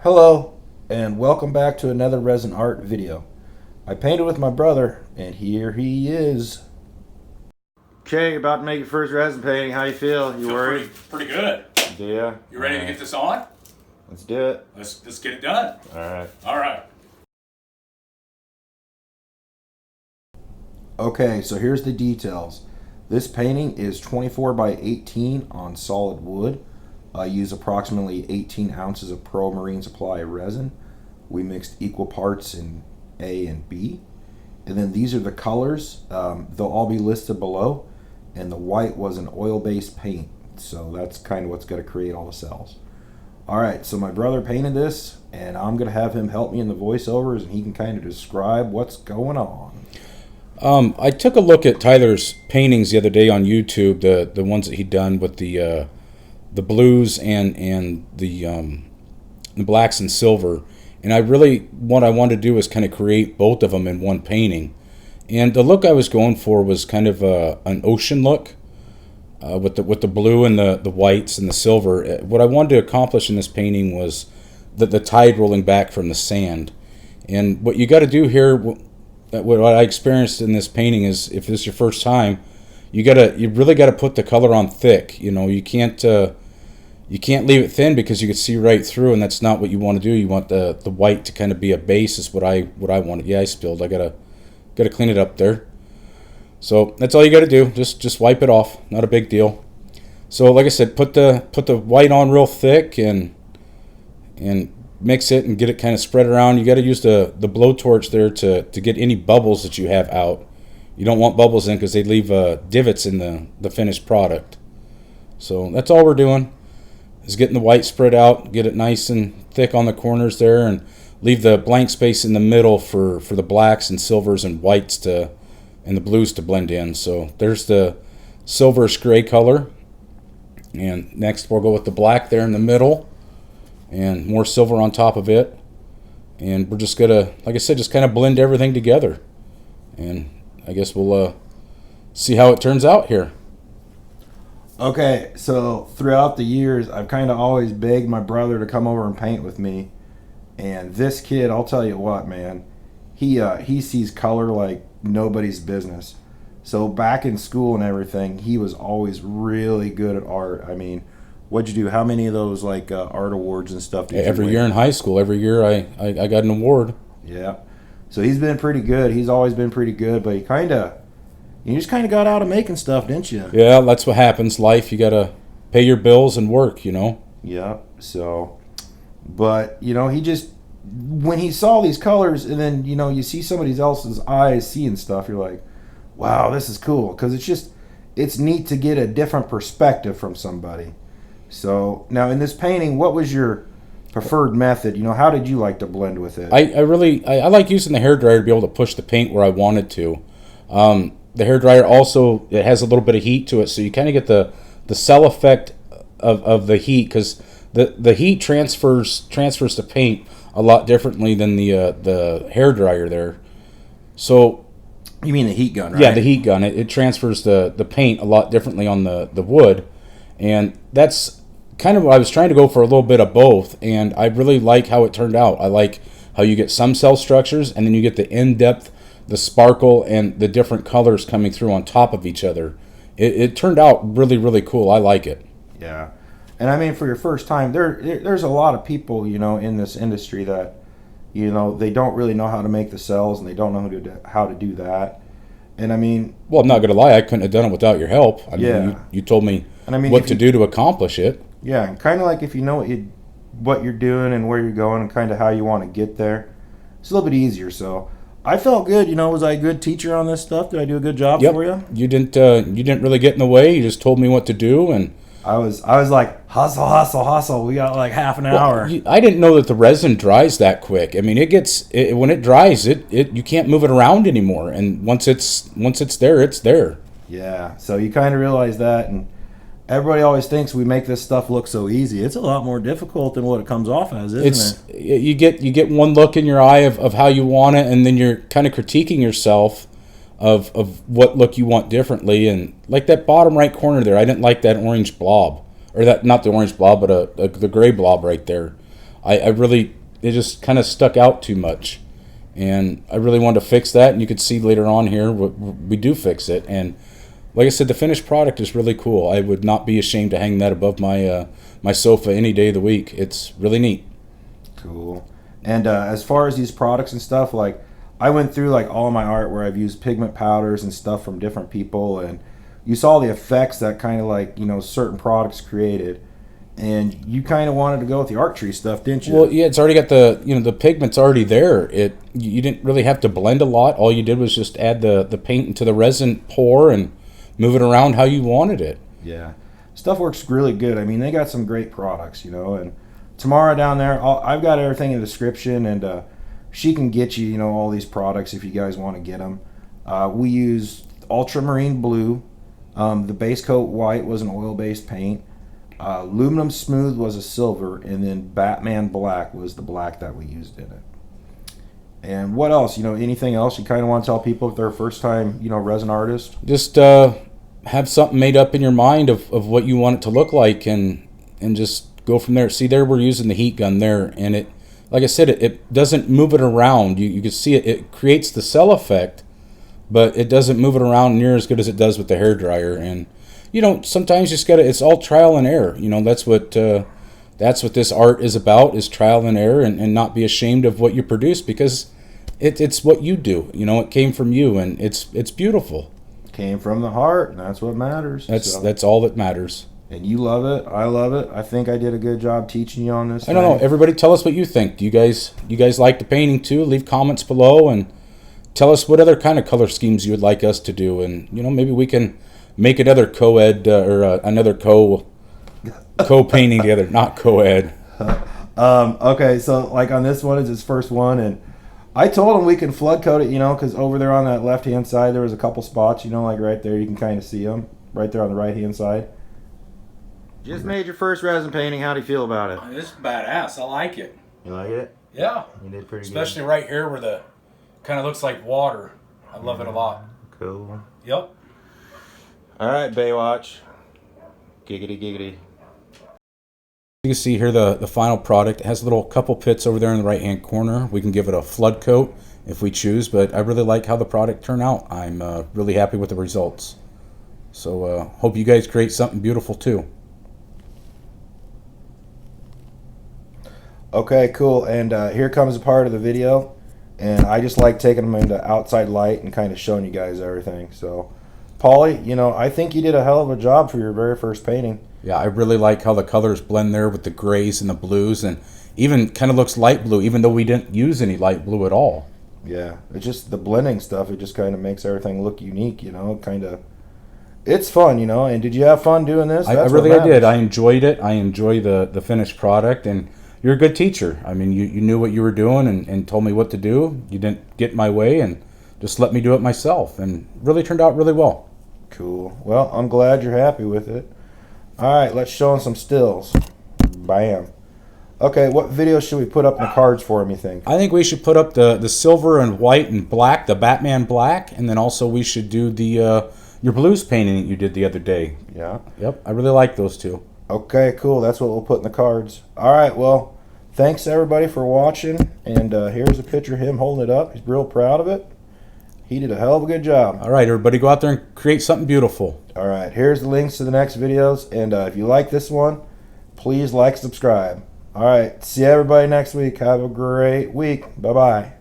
Hello, and welcome back to another resin art video. I painted with my brother, and here he is. Okay, about to make your first resin painting. How you feel? You worried? Pretty good. Yeah. You ready to get this on? Let's do it. Let's get it done. All right. Okay, so here's the details. This painting is 24 by 18 on solid wood. I use approximately 18 ounces of Pearl Marine Supply resin. We mixed equal parts in A and B. And then these are the colors. They'll all be listed below. And the white was an oil-based paint. So that's kind of what's going to create all the cells. Alright, so my brother painted this, and I'm going to have him help me in the voiceovers, and he can kind of describe what's going on. I took a look at Tyler's paintings the other day on YouTube, the ones that he'd done with the blues and the blacks and silver, and what I wanted to do was kind of create both of them in one painting. And the look I was going for was kind of an ocean look with the blue and the whites and the silver. What I wanted to accomplish in this painting was the tide rolling back from the sand. And what you got to do here, what I experienced in this painting is, if this is your first time, you really got to put the color on thick. You know, you can't leave it thin because you can see right through, and that's not what you want to do. You want the white to kind of be a base. Is what I wanted. Yeah, I spilled. I gotta clean it up there. So that's all you got to do. Just wipe it off. Not a big deal. So like I said, put the white on real thick and mix it and get it kind of spread around. You got to use the blowtorch there to get any bubbles that you have out. You don't want bubbles in because they leave divots in the finished product. So that's all we're doing, is getting the white spread out, get it nice and thick on the corners there, and leave the blank space in the middle for the blacks and silvers and whites and the blues to blend in. So there's the silverish gray color, and next we'll go with the black there in the middle and more silver on top of it. And we're just gonna, like I said, just kind of blend everything together, and I guess we'll see how it turns out here. Okay, so throughout the years, I've kind of always begged my brother to come over and paint with me. And this kid, I'll tell you what, man, he sees color like nobody's business. So back in school and everything, he was always really good at art. I mean, what'd you do? How many of those art awards and stuff did you Every win? year in high school, every year I got an award. Yeah. So he's been pretty good. He's always been pretty good, but you just kind of got out of making stuff, didn't you? Yeah, that's what happens. Life, you got to pay your bills and work, you know. Yeah. So, but, when he saw these colors, and then, you see somebody else's eyes seeing stuff, you're like, wow, this is cool. Because it's neat to get a different perspective from somebody. So, now in this painting, what was your preferred method? How did you like to blend with it? I like using the hairdryer to be able to push the paint where I wanted to. The hairdryer also, it has a little bit of heat to it, so you kind of get the cell effect of the heat, because the heat transfers the paint a lot differently than the hairdryer there. So you mean the heat gun, right? Yeah, the heat gun. It transfers the paint a lot differently on the wood, and that's kind of what I was trying to go for, a little bit of both, and I really like how it turned out. I like how you get some cell structures, and then you get the in-depth, the sparkle, and the different colors coming through on top of each other. It turned out really, really cool. I like it. Yeah. And I mean, for your first time, there's a lot of people, in this industry that, they don't really know how to make the cells, and they don't know how to do that. And I mean... Well, I'm not going to lie. I couldn't have done it without your help. I mean, yeah. You told me what to do to accomplish it. Yeah, and kind of like if you know what you're doing and where you're going and kind of how you want to get there, it's a little bit easier. So I felt good. Was I a good teacher on this stuff? Did I do a good job for you? You didn't really get in the way. You just told me what to do, and I was like, hustle. We got like half an hour. I didn't know that the resin dries that quick. I mean, when it dries, you can't move it around anymore. And once it's there, it's there. Yeah. So you kind of realize that, and everybody always thinks we make this stuff look so easy. It's a lot more difficult than what it comes off as, isn't it? You get one look in your eye of how you want it, and then you're kind of critiquing yourself of what look you want differently. And like that bottom right corner there, I didn't like that orange blob, or that, not the orange blob, but the gray blob right there. I really, it just kind of stuck out too much. And I really wanted to fix that, and you could see later on here we do fix it. And like I said, the finished product is really cool. I would not be ashamed to hang that above my my sofa any day of the week. It's really neat. Cool. And as far as these products and stuff, like I went through like all my art where I've used pigment powders and stuff from different people, and you saw the effects that kind of like, you know, certain products created. And you kind of wanted to go with the art tree stuff, didn't you? Well, yeah, it's already got the, you know, the pigment's already there. You didn't really have to blend a lot. All you did was just add the paint into the resin pour and move it around how you wanted it. Yeah, stuff works really good. I mean, they got some great products, you know. And Tamara down there, I've got everything in the description, and she can get you, you know, all these products if you guys want to get them. We use ultramarine blue. The base coat white was an oil-based paint. Aluminum smooth was a silver, and then Batman black was the black that we used in it. And what else? You know, anything else you kind of want to tell people if they're a first time, you know, resin artist? Just have something made up in your mind of what you want it to look like, and just go from there. See, there we're using the heat gun there, and it, like I said, it doesn't move it around. You can see it creates the cell effect, but it doesn't move it around near as good as it does with the hairdryer. And you know, sometimes you just gotta, it's all trial and error. You know, that's what this art is about, is trial and error, and not be ashamed of what you produce, because it's what you do. You know, it came from you, and it's beautiful. Came from the heart, and that's what matters. That's all that matters. And you love it. I love it. I think I did a good job teaching you on this. I don't know. Everybody tell us what you think. Do you guys like the painting too? Leave comments below and tell us what other kind of color schemes you would like us to do. And, you know, maybe we can make another co-ed or another co-painting together. Not co-ed. Okay, so like on this one is his first one. And I told him we can flood coat it, you know, because over there on that left-hand side, there was a couple spots, you know, like right there. You can kind of see them right there on the right-hand side. Just made your first resin painting. How do you feel about it? This is badass. I like it. You like it? Yeah. You did pretty Especially right here where the kind of looks like water. I love it a lot. Cool. Yep. All right, Baywatch. Giggity, giggity. You can see here the final product. It has a little couple pits over there in the right-hand corner. We can give it a flood coat if we choose, but I really like how the product turned out. I'm really happy with the results. So hope you guys create something beautiful too. Okay, cool. And here comes a part of the video, and I just like taking them into outside light and kind of showing you guys everything. So, Paulie, you know, I think you did a hell of a job for your very first painting. Yeah, I really like how the colors blend there with the grays and the blues, and even kind of looks light blue, even though we didn't use any light blue at all. Yeah, it's just the blending stuff. It just kind of makes everything look unique, you know, kind of. It's fun, you know. And did you have fun doing this? I did. I enjoyed it. I enjoy the finished product, and you're a good teacher. I mean, you knew what you were doing and told me what to do. You didn't get in my way and just let me do it myself, and really turned out really well. Cool. Well, I'm glad you're happy with it. All right, let's show them some stills. Bam. Okay, what video should we put up in the cards for him, you think? I think we should put up the silver and white and black, the Batman black, and then also we should do the your blues painting that you did the other day. Yeah. Yep, I really like those two. Okay, cool. That's what we'll put in the cards. All right, well, thanks everybody for watching, and here's a picture of him holding it up. He's real proud of it. He did a hell of a good job. All right, everybody, go out there and create something beautiful. All right, here's the links to the next videos, and if you like this one, please like, subscribe. All right, see everybody next week. Have a great week. Bye-bye.